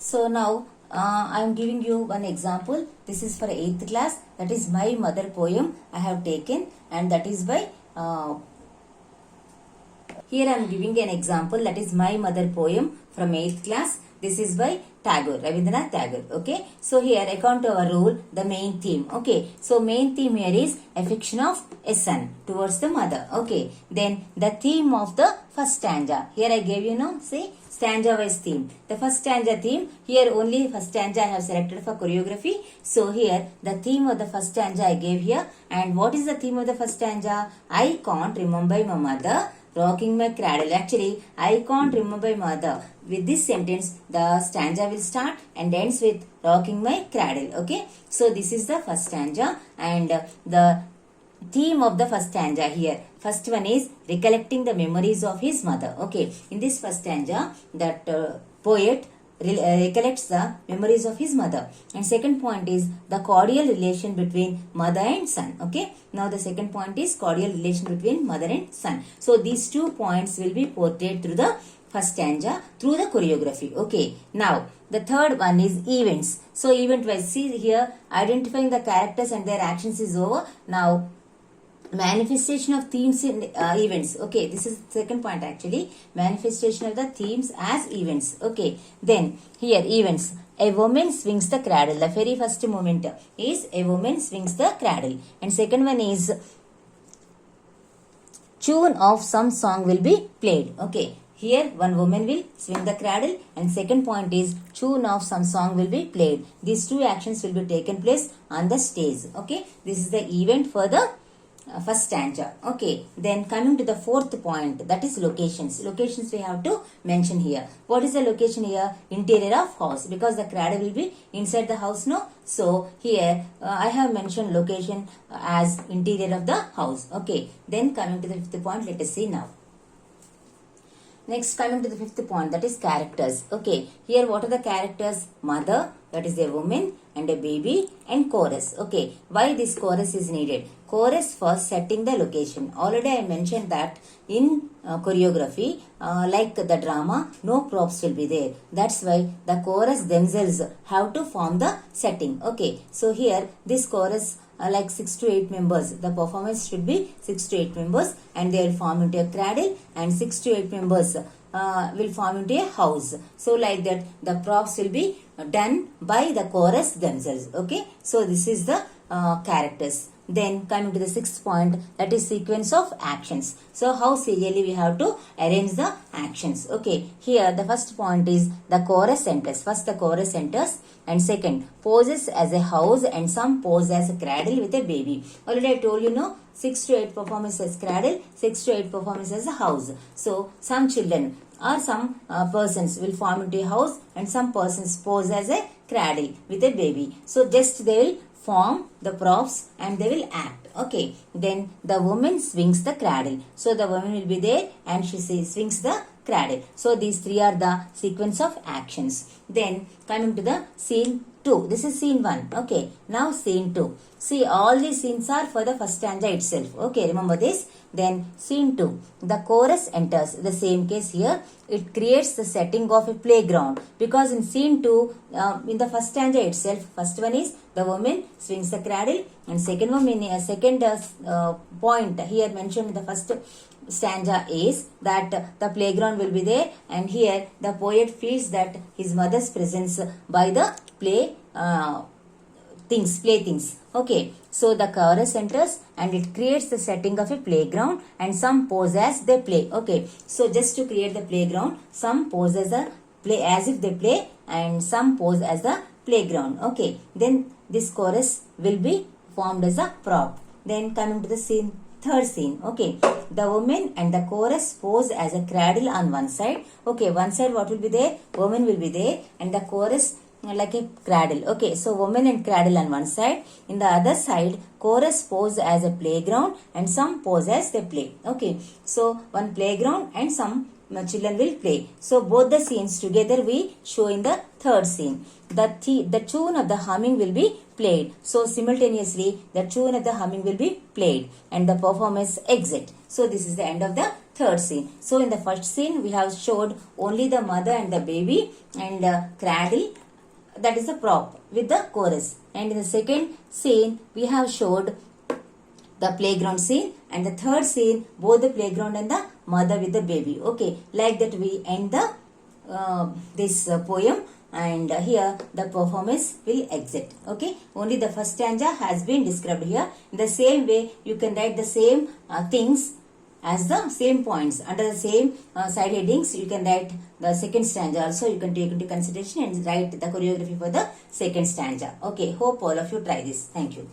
So now I am giving you one example. This is for 8th class. That is my mother poem I have taken, and that is by here I am giving an example. That is my mother poem from 8th class. This is by Tagore, Rabindranath Tagore. Okay. So here, according to our rule, the main theme. Okay. So main theme here is affection of a son towards the mother. Okay. Then the theme of the first stanza. Here I gave you say stanza wise theme. The first stanza theme. Here only first stanza I have selected for choreography. So here the theme of the first stanza I gave here. And what is the theme of the first stanza? I can't remember my mother rocking my cradle. Actually, I can't remember my mother. With this sentence, the stanza will start and ends with rocking my cradle. Okay. So this is the first stanza, and the theme of the first stanza here. First one is recollecting the memories of his mother. Okay. In this first stanza, that poet recollects the memories of his mother, and second point is the cordial relation between mother and son. Okay, now the second point is cordial relation between mother and son. So these 2 points will be portrayed through the first stanza through the choreography. Okay, now the third one is events. So event wise, see here, identifying the characters and their actions is over. Now manifestation of themes in events. Okay, this is the second point actually. Manifestation of the themes as events. Okay, then here events. A woman swings the cradle. The very first moment is a woman swings the cradle, and second one is tune of some song will be played. Okay, here one woman will swing the cradle, and second point is tune of some song will be played. These two actions will be taken place on the stage. Okay, this is the event for the first stanza. Okay, then coming to the fourth point, that is locations. Locations we have to mention here. What is the location here? Interior of house, because the cradle will be inside the house, no? So here I have mentioned location as interior of the house. Okay, then coming to the fifth point, let us see now. Next, coming to the fifth point, that is characters. Okay, here what are the characters? Mother, that is a woman, and a baby, and chorus. Okay, why this chorus is needed? Chorus for setting the location. Already I mentioned that in choreography, like the drama, no props will be there. That's why the chorus themselves have to form the setting. Okay, so here this chorus like 6 to 8 members. The performance should be 6 to 8 members, and they will form into a cradle, and 6 to 8 members will form into a house. So like that, the props will be done by the chorus themselves. Okay, so this is the characters. Then coming to the sixth point, that is sequence of actions. So how serially we have to arrange the actions. Okay, here the first point is the chorus enters. First the chorus enters, and second poses as a house, and some pose as a cradle with a baby. Already I told you 6 to 8 performance as cradle, 6 to 8 performance as a house. So some children or some persons will form into a house, and some persons pose as a cradle with a baby. So just they will form the props and they will act. Okay, then the woman swings the cradle. So the woman will be there, and she swings the cradle. So these three are the sequence of actions. Then coming to the scene 2. This is scene 1. Okay, now scene 2. See, all these scenes are for the first stanza itself. Okay, remember this. Then scene 2. The chorus enters. The same case here. It creates the setting of a playground, because in scene 2, in the first stanza itself, first one is the woman swings the cradle, and second one, second point here mentioned in the first stanza is that the playground will be there, and here the poet feels that his mother's presence by the playthings. Okay, so the chorus enters, and it creates the setting of a playground, and some pose as they play. Okay, so just to create the playground, some pose as if they play, and some pose as the playground. Okay, then this chorus will be formed as a prop. Then coming to the third scene. Okay, the woman and the chorus pose as a cradle on one side. Okay, one side what will be there? Woman will be there, and the chorus like a cradle. Okay, so woman and cradle on one side. In the other side, chorus pose as a playground, and some pose as they play. Okay, so one playground and some children will play. So both the scenes together we show in the third scene. The tune of the humming will be played. So simultaneously the tune of the humming will be played, and the performance exit. So this is the end of the third scene. So in the first scene we have showed only the mother and the baby and cradle that is the prop with the chorus. And in the second scene, we have showed the playground scene, and the third scene, both the playground and the mother with the baby. Okay, like that we end the this poem, and here the performance will exit. Okay, only the first stanza has been described here. In the same way, you can write the same things as the same points under the same side headings. You can write the second stanza also. You can take into consideration and write the choreography for the second stanza. Okay, hope all of you try this. Thank you.